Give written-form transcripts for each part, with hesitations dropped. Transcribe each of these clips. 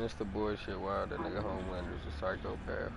it's the bullshit wild. That nigga Homelander's a psychopath.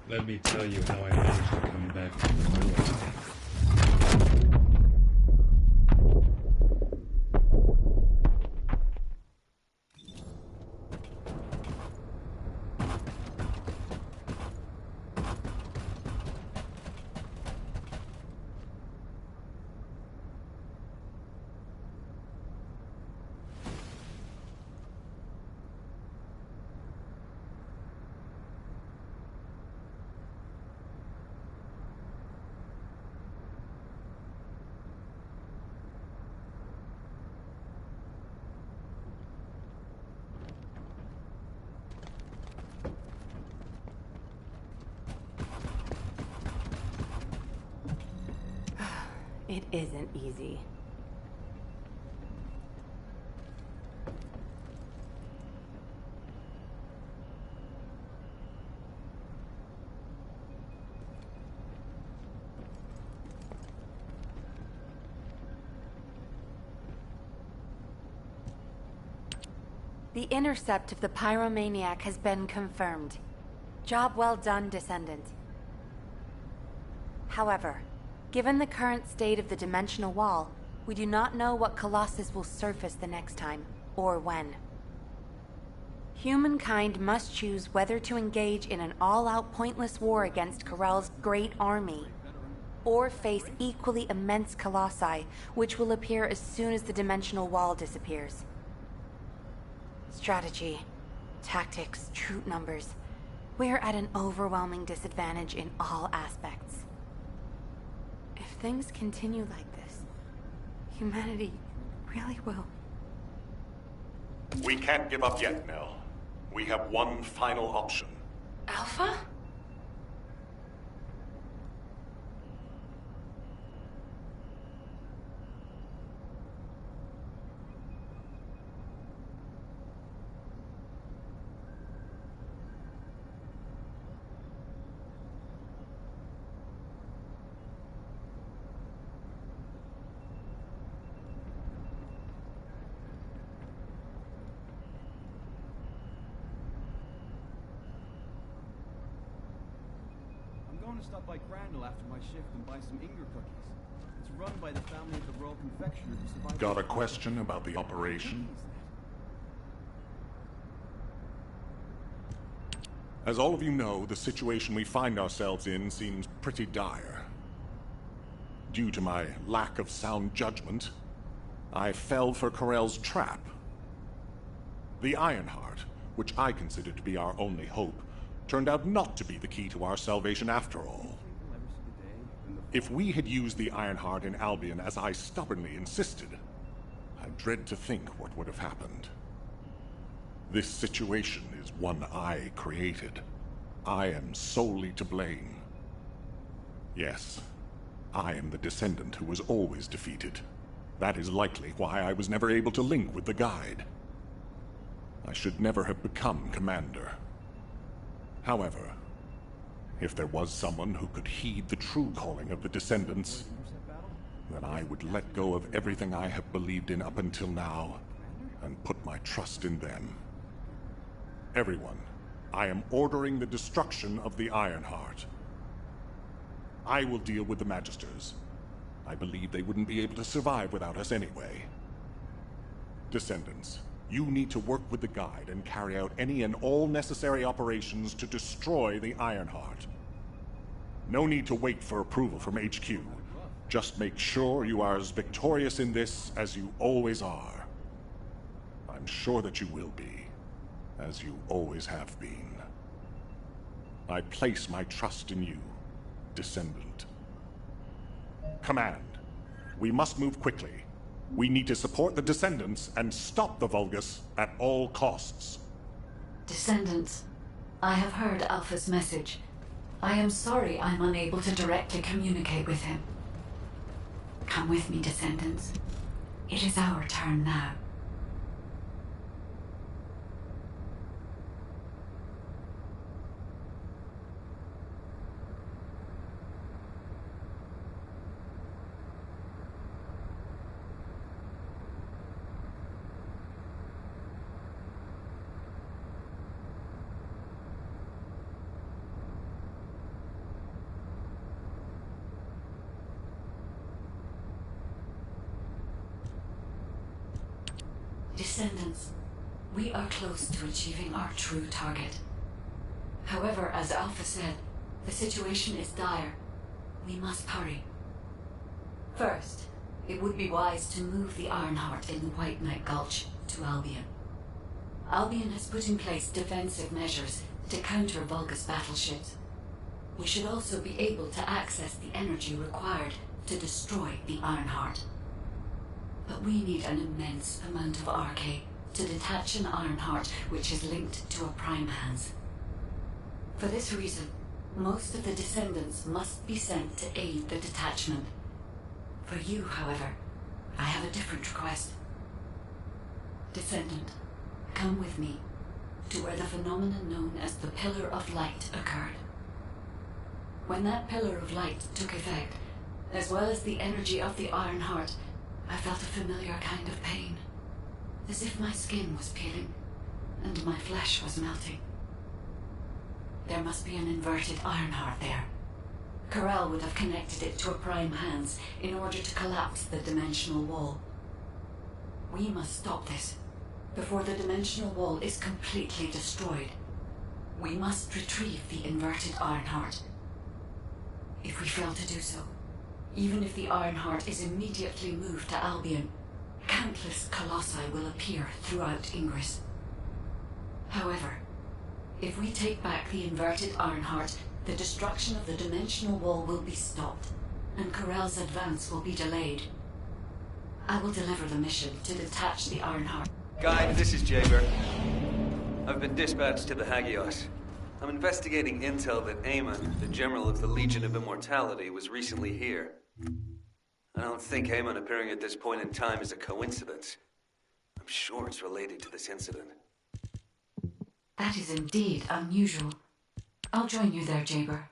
Let me tell you how I managed to come back from the ruins. It isn't easy. The intercept of the pyromaniac has been confirmed. Job well done, Descendant. However, given the current state of the dimensional wall, we do not know what Colossus will surface the next time, or when. Humankind must choose whether to engage in an all-out pointless war against Corell's great army, or face equally immense colossi, which will appear as soon as the dimensional wall disappears. Strategy, tactics, troop numbers. We are at an overwhelming disadvantage in all aspects. If things continue like this, humanity really will. We can't give up yet, Nell. We have one final option. Alpha? going to stop by Crandall after my shift and buy some Inger cookies. It's run by the family of the Royal Confectioner who survived... Got a question about the operation? As all of you know, the situation we find ourselves in seems pretty dire. Due to my lack of sound judgment, I fell for Corell's trap. The Ironheart, which I considered to be our only hope, turned out not to be the key to our salvation after all. If we had used the Ironheart in Albion as I stubbornly insisted, I dread to think what would have happened. This situation is one I created. I am solely to blame. Yes, I am the Descendant who was always defeated. That is likely why I was never able to link with the Guide. I should never have become Commander. However, if there was someone who could heed the true calling of the Descendants, then I would let go of everything I have believed in up until now, and put my trust in them. Everyone, I am ordering the destruction of the Ironheart. I will deal with the Magisters. I believe they wouldn't be able to survive without us anyway. Descendants, you need to work with the Guide and carry out any and all necessary operations to destroy the Ironheart. No need to wait for approval from HQ. Just make sure you are as victorious in this as you always are. I'm sure that you will be, as you always have been. I place my trust in you, Descendant. Command, we must move quickly. We need to support the Descendants and stop the Vulgus at all costs. Descendants, I have heard Alpha's message. I am sorry I'm unable to directly communicate with him. Come with me, Descendants. It is our turn now. Descendants, we are close to achieving our true target. However, as Alpha said, the situation is dire. We must hurry. First, it would be wise to move the Ironheart in the White Knight Gulch to Albion. Albion has put in place defensive measures to counter Vulgus battleships. We should also be able to access the energy required to destroy the Ironheart. But we need an immense amount of RK to detach an Ironheart which is linked to a Prime Hands. For this reason, most of the Descendants must be sent to aid the detachment. For you, however, I have a different request. Descendant, come with me to where the phenomenon known as the Pillar of Light occurred. When that Pillar of Light took effect, as well as the energy of the Ironheart, I felt a familiar kind of pain, as if my skin was peeling and my flesh was melting. There must be an inverted Ironheart there. Corell would have connected it to a Prime Hands in order to collapse the dimensional wall. We must stop this before the dimensional wall is completely destroyed. We must retrieve the inverted Ironheart. If we fail to do so, even if the Ironheart is immediately moved to Albion, countless colossi will appear throughout Ingress. However, if we take back the inverted Ironheart, the destruction of the dimensional wall will be stopped, and Corell's advance will be delayed. I will deliver the mission to detach the Ironheart. Guide, this is Jaeger. I've been dispatched to the Hagios. I'm investigating intel that Amon, the General of the Legion of Immortality, was recently here. I don't think Amon appearing at this point in time is a coincidence. I'm sure it's related to this incident. That is indeed unusual. I'll join you there, Jaeger.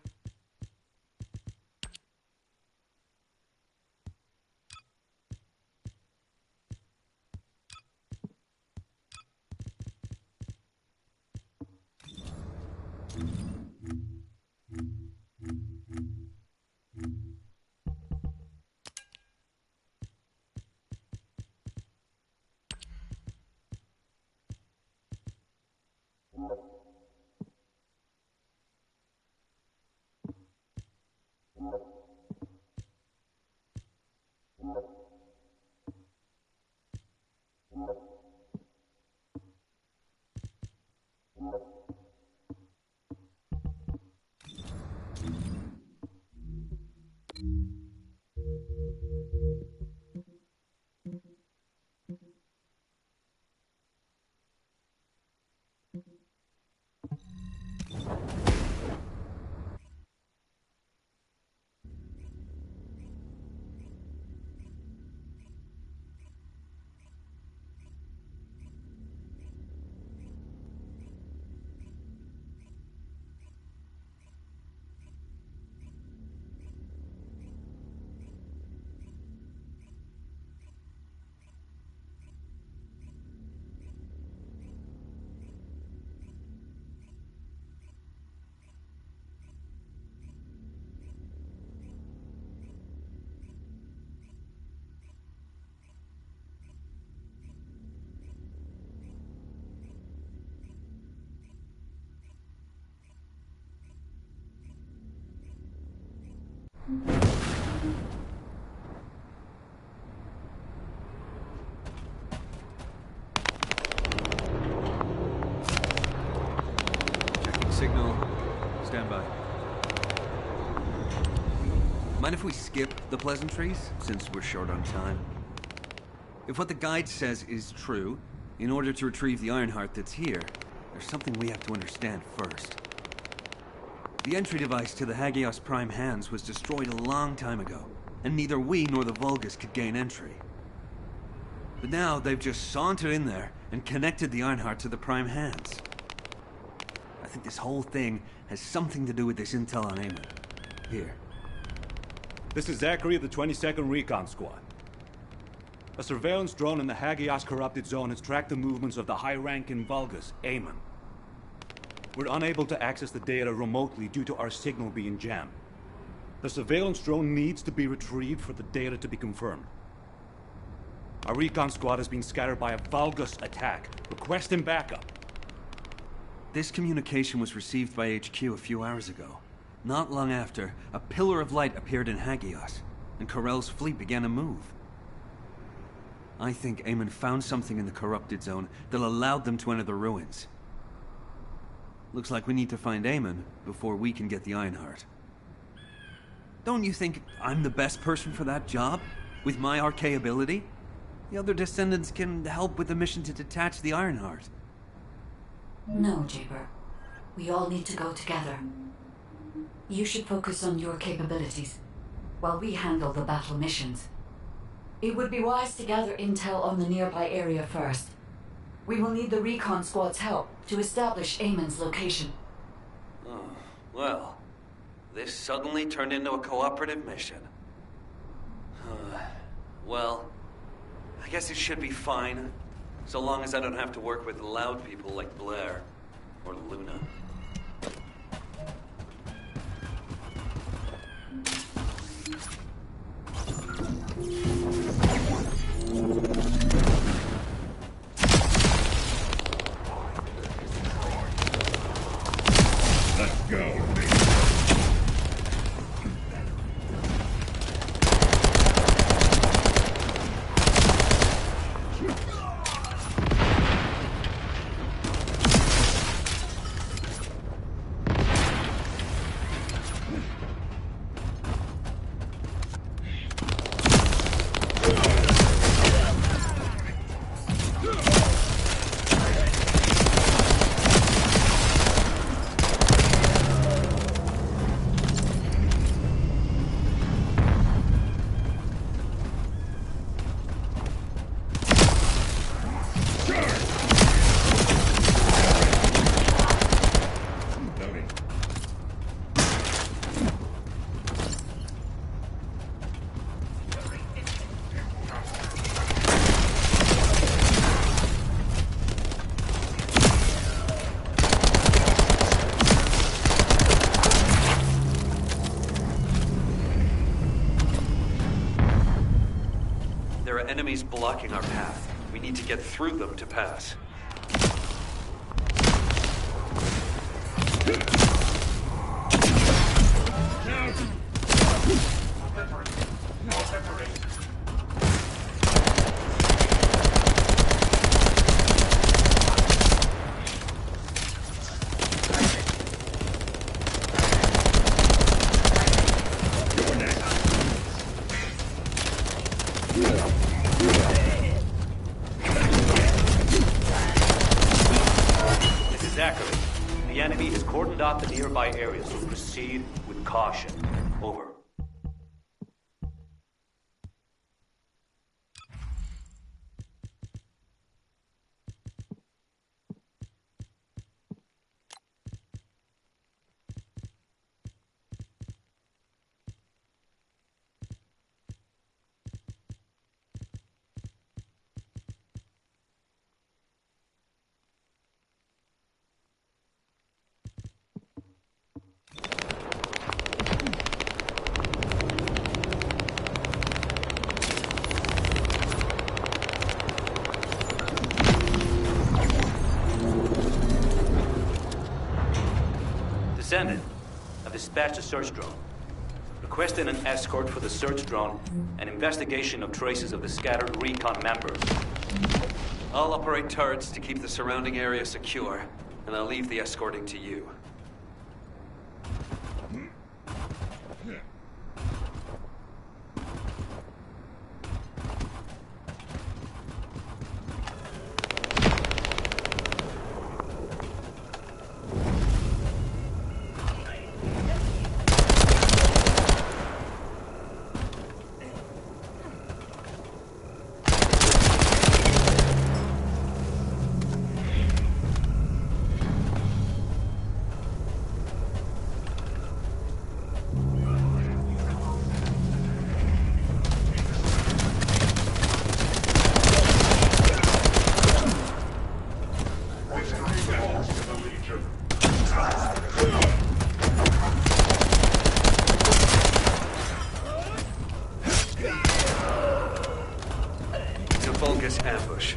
Checking signal. Stand by. Mind if we skip the pleasantries, since we're short on time? If what the guide says is true, in order to retrieve the Ironheart that's here, there's something we have to understand first. The entry device to the Hagios Prime hands was destroyed a long time ago, and neither we nor the Vulgus could gain entry. But now they've just sauntered in there and connected the Ironheart to the Prime hands. I think this whole thing has something to do with this intel on Eamon. Here. This is Zachary of the 22nd Recon Squad. A surveillance drone in the Hagios corrupted zone has tracked the movements of the high-ranking Vulgus, Eamon. We're unable to access the data remotely due to our signal being jammed. The surveillance drone needs to be retrieved for the data to be confirmed. Our recon squad has been scattered by a Vulgus attack. Requesting backup. This communication was received by HQ a few hours ago. Not long after, a pillar of light appeared in Hagios, and Corell's fleet began to move. I think Eamon found something in the corrupted zone that allowed them to enter the ruins. Looks like we need to find Eamon before we can get the Ironheart. Don't you think I'm the best person for that job? With my arcane ability? The other Descendants can help with the mission to detach the Ironheart. No, Jabber. We all need to go together. You should focus on your capabilities, while we handle the battle missions. It would be wise to gather intel on the nearby area first. We will need the recon squad's help to establish Eamon's location. Oh, well, this suddenly turned into a cooperative mission. Well, I guess it should be fine, so long as I don't have to work with loud people like Blair or Luna. Let's go. Enemies blocking our path. We need to get through them to pass. Off the nearby areas, so proceed with caution. Over. Descendant, I've dispatched a search drone. Requesting an escort for the search drone and investigation of traces of the scattered recon members. I'll operate turrets to keep the surrounding area secure, and I'll leave the escorting to you. Ambush.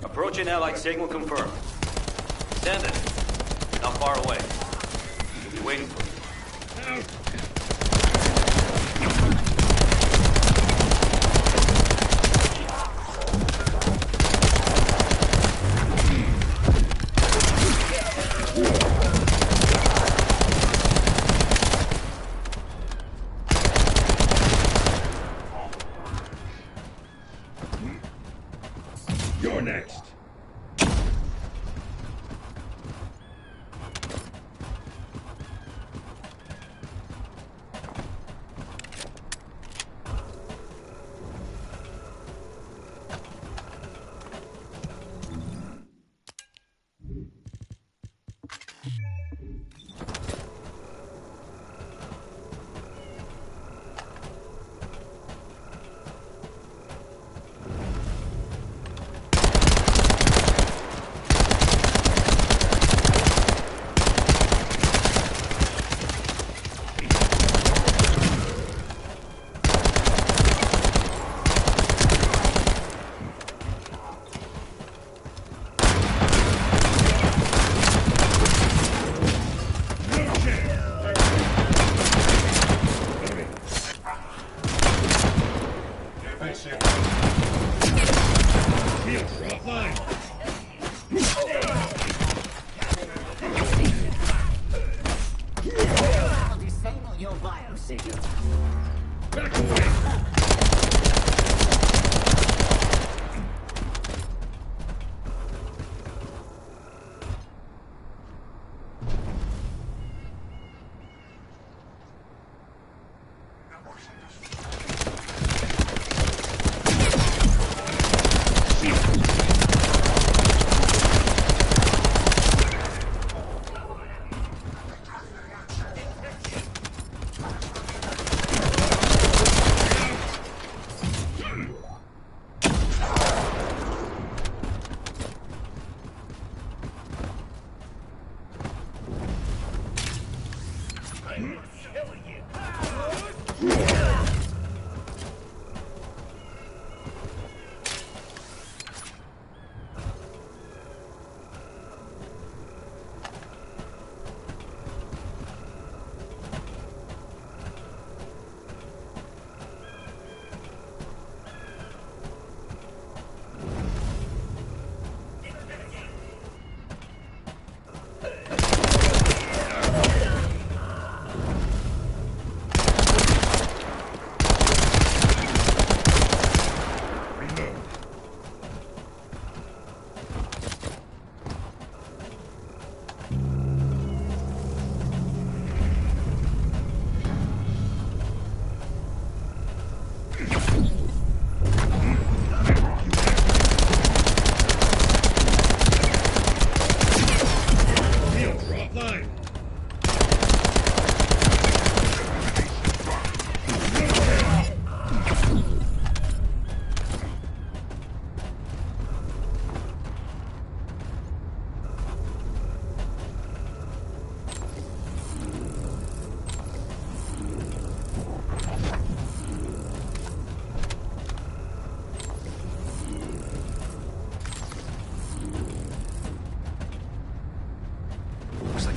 Approaching Allied signal confirmed. Descendant, not far away. We'll be waiting for you. You're next.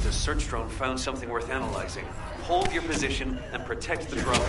The search drone found something worth analyzing. Hold your position and protect the drone.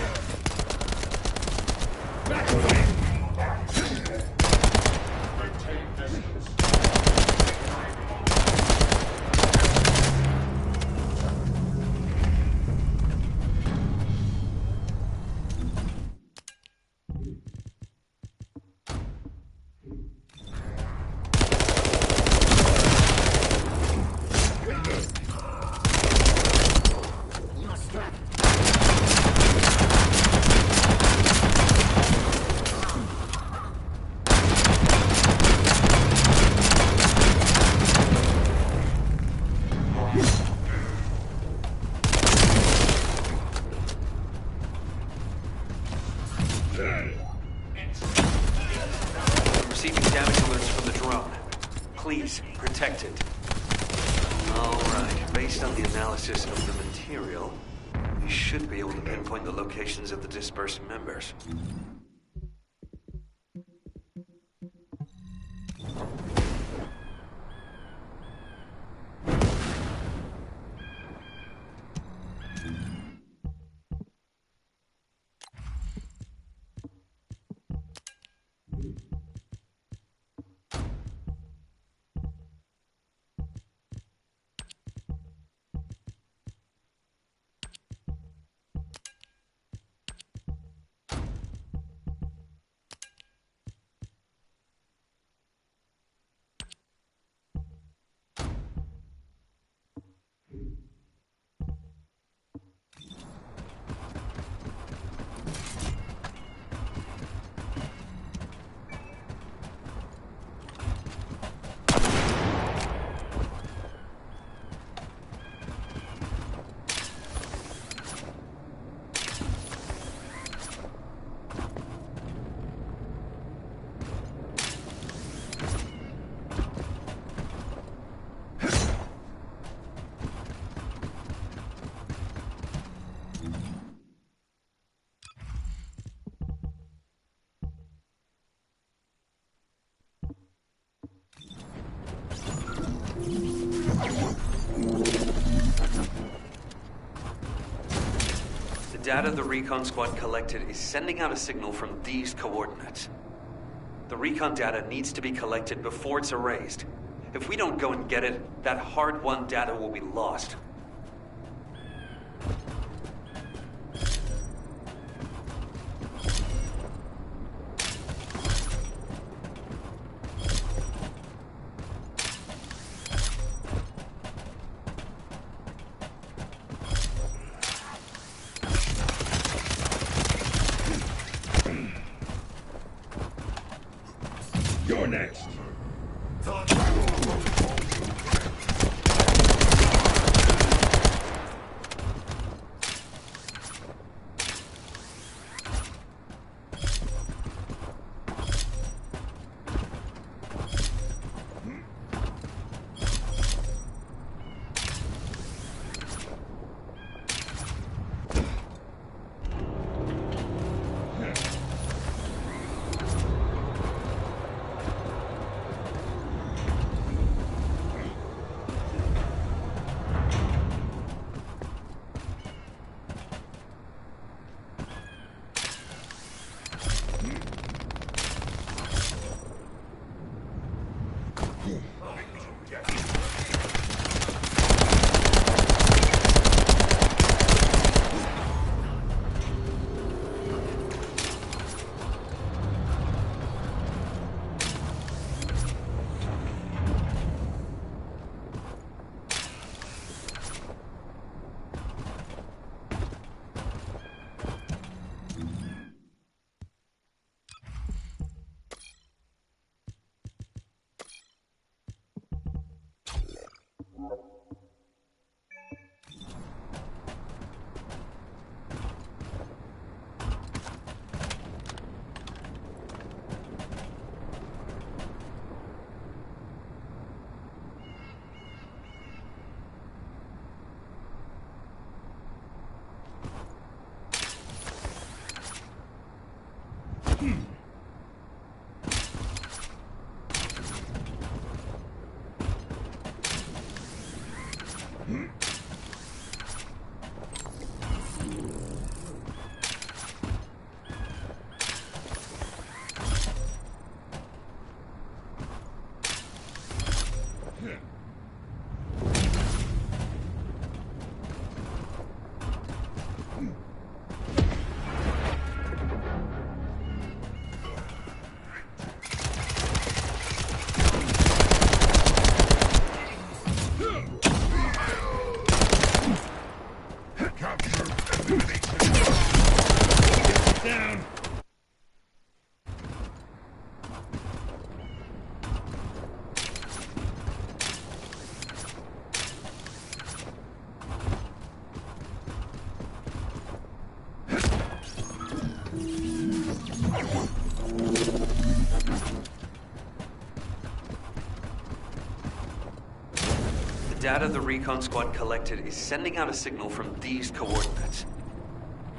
Receiving damage alerts from the drone. Please, protect it. Alright, based on the analysis of the material, we should be able to pinpoint the locations of the dispersed members. The data the recon squad collected is sending out a signal from these coordinates. The recon data needs to be collected before it's erased. If we don't go and get it, that hard-won data will be lost. next. Data the recon squad collected is sending out a signal from these coordinates.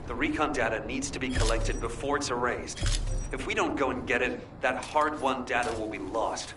The recon data needs to be collected before it's erased. If we don't go and get it, that hard-won data will be lost.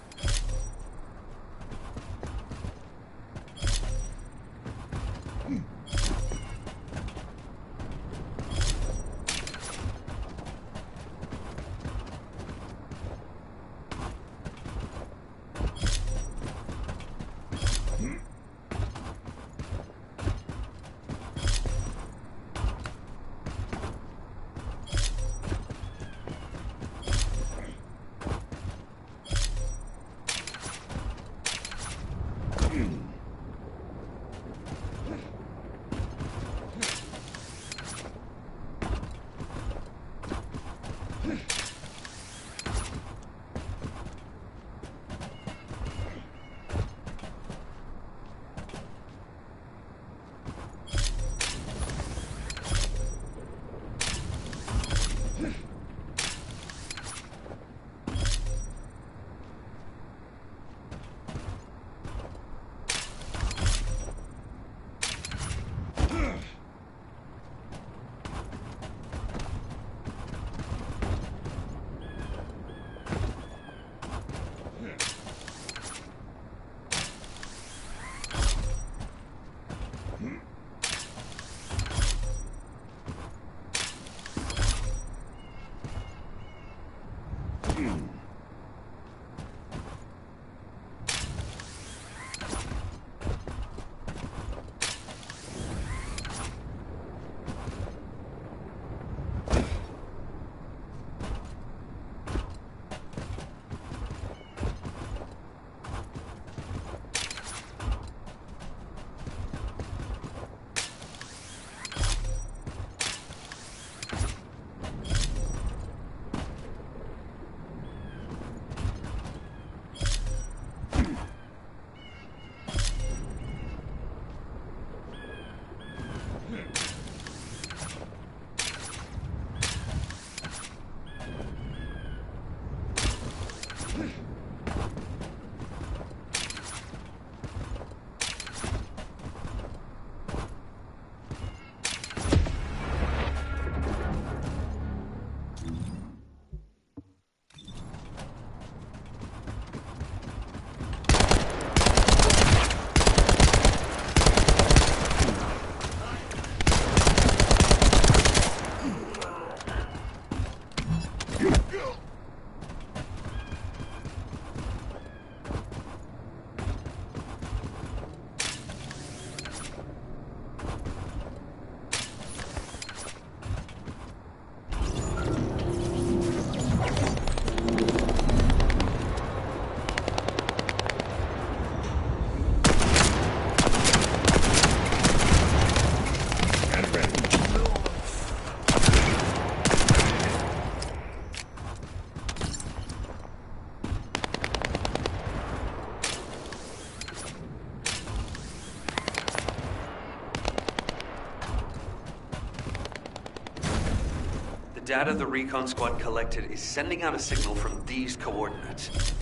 data the recon squad collected is sending out a signal from these coordinates.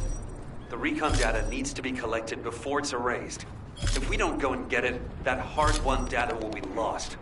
The recon data needs to be collected before it's erased. If we don't go and get it, that hard-won data will be lost.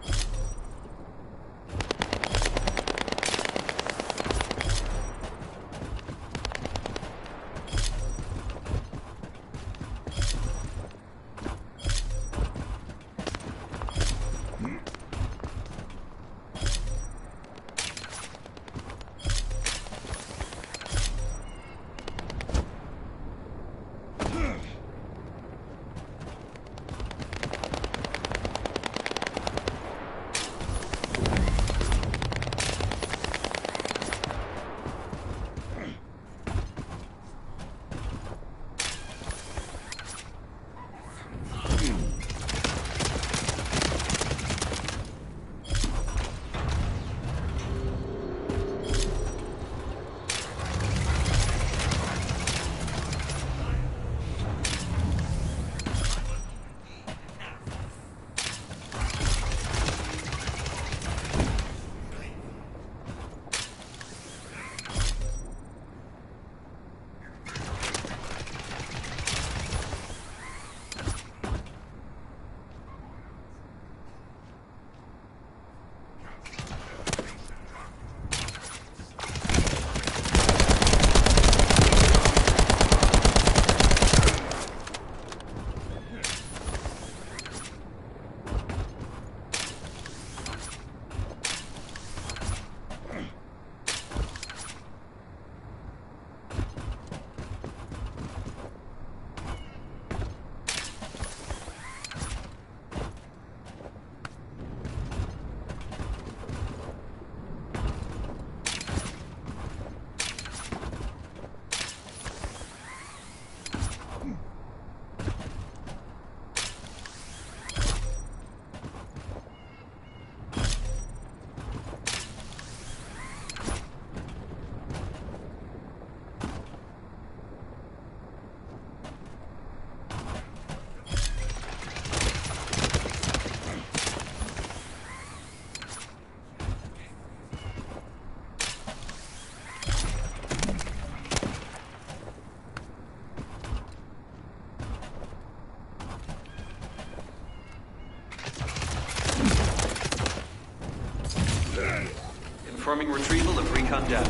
Confirming retrieval of recon data.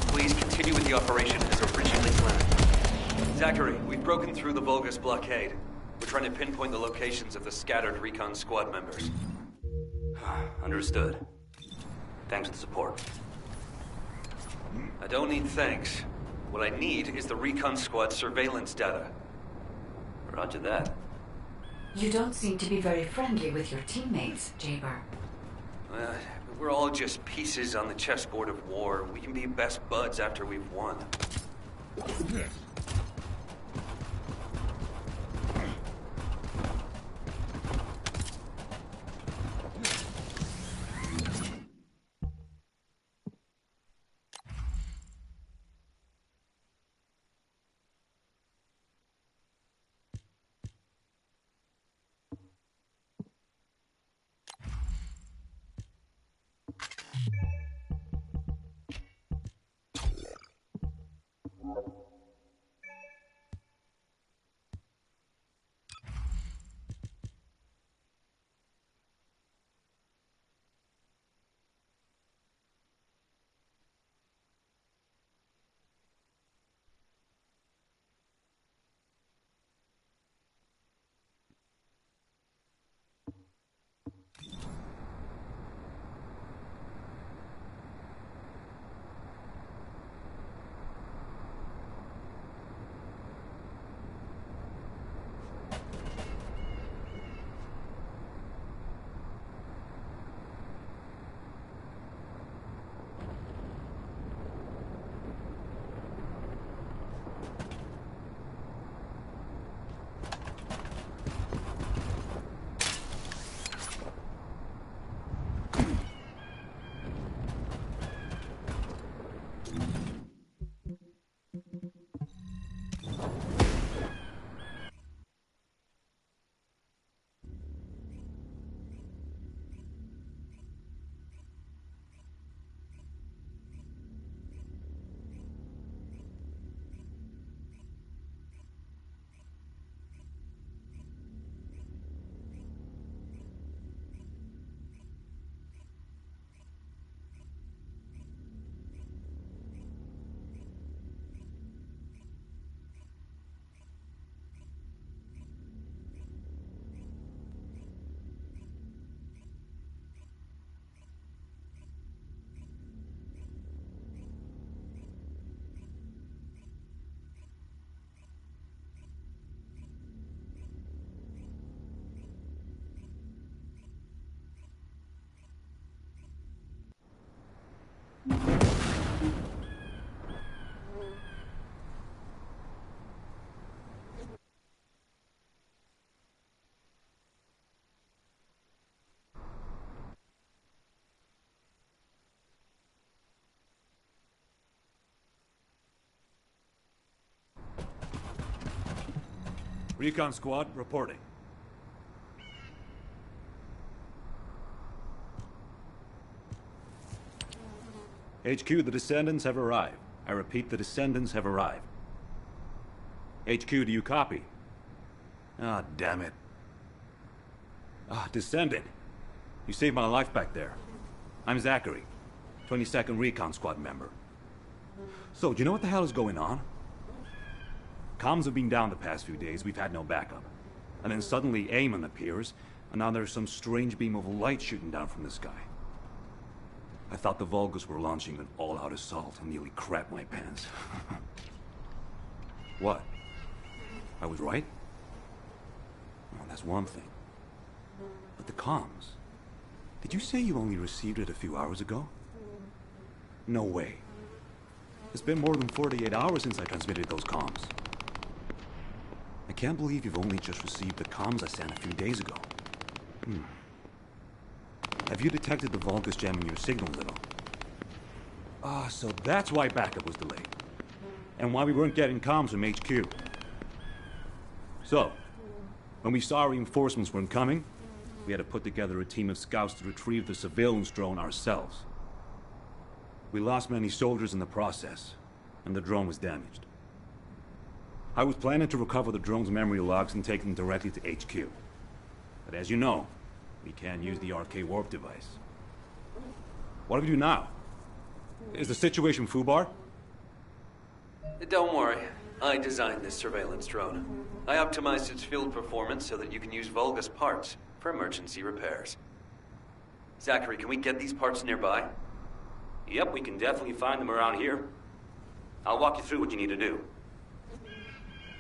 Please continue with the operation as originally planned. Zachary, we've broken through the Vulgus blockade. We're trying to pinpoint the locations of the scattered recon squad members. Understood. Thanks for the support. I don't need thanks. What I need is the recon squad surveillance data. Roger that. You don't seem to be very friendly with your teammates, Jaber. We're all just pieces on the chessboard of war. We can be best buds after we've won. Recon squad, reporting. HQ, the Descendants have arrived. I repeat, the Descendants have arrived. HQ, do you copy? Ah, damn it. Ah, Descendant. You saved my life back there. I'm Zachary, 22nd Recon Squad member. So, do you know what the hell is going on? Comms have been down the past few days, we've had no backup. And then suddenly Eamon appears, and now there's some strange beam of light shooting down from the sky. I thought the Vulgus were launching an all-out assault and nearly crapped my pants. What? I was right? Well, that's one thing. But the comms... Did you say you only received it a few hours ago? No way. It's been more than 48 hours since I transmitted those comms. I can't believe you've only just received the comms I sent a few days ago. Have you detected the Vulgus jamming your signals at all? Ah, so that's why backup was delayed. And why we weren't getting comms from HQ. So, when we saw reinforcements weren't coming, we had to put together a team of scouts to retrieve the surveillance drone ourselves. We lost many soldiers in the process, and the drone was damaged. I was planning to recover the drone's memory logs and take them directly to HQ. But as you know, we can't use the RK warp device. What do we do now? Is the situation foobar? Don't worry. I designed this surveillance drone. I optimized its field performance so that you can use Vulgus parts for emergency repairs. Zachary, can we get these parts nearby? Yep, we can definitely find them around here. I'll walk you through what you need to do.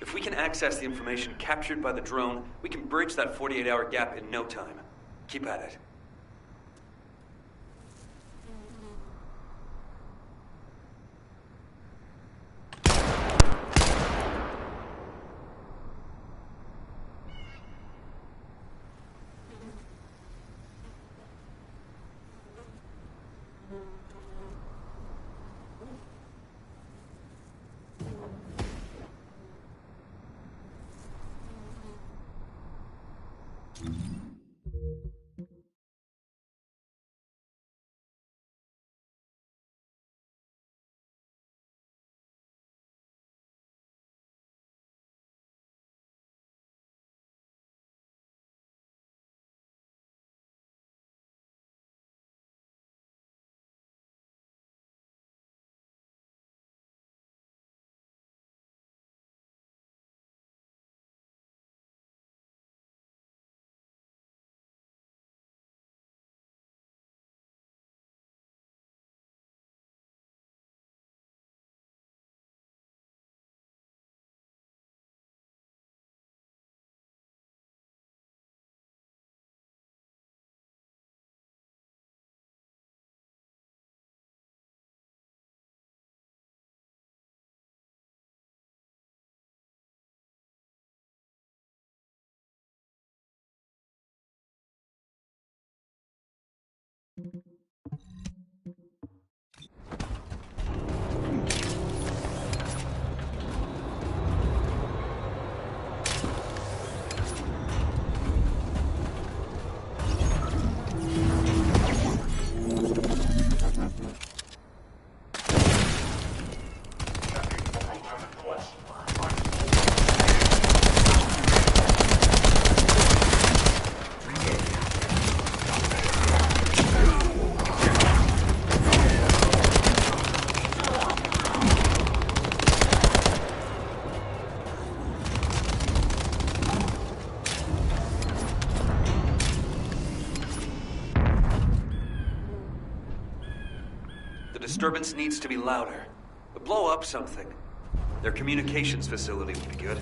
If we can access the information captured by the drone, we can bridge that 48-hour gap in no time. Keep at it. Disturbance needs to be louder. Blow up something. Their communications facility would be good.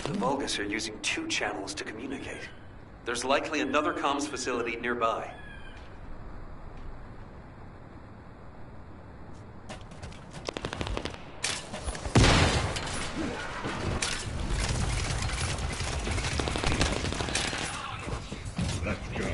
The Vulgus are using 2 channels to communicate. There's likely another comms facility nearby. Let's go.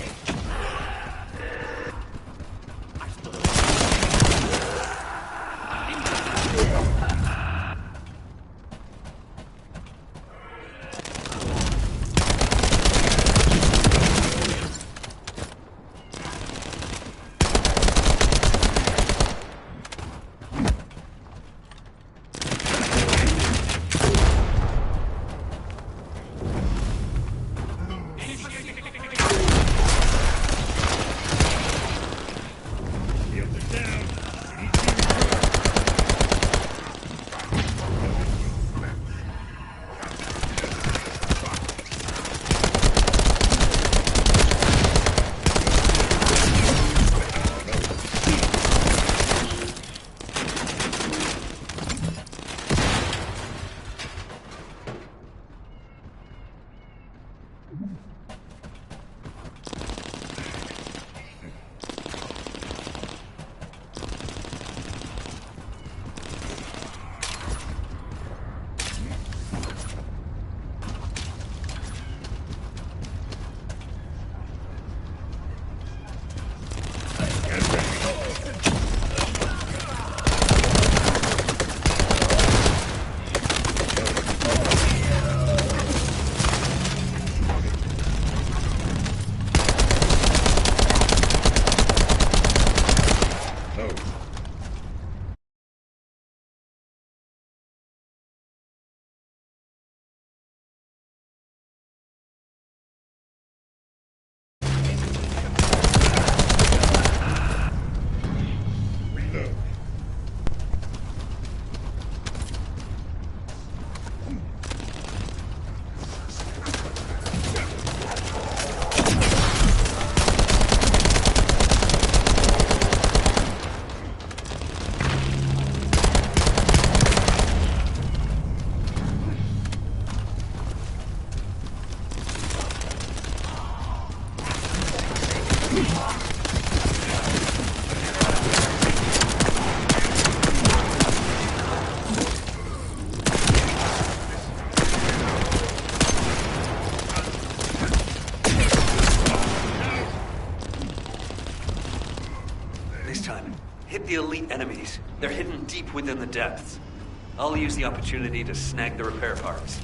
Hit the elite enemies. They're hidden deep within the depths. I'll use the opportunity to snag the repair parts.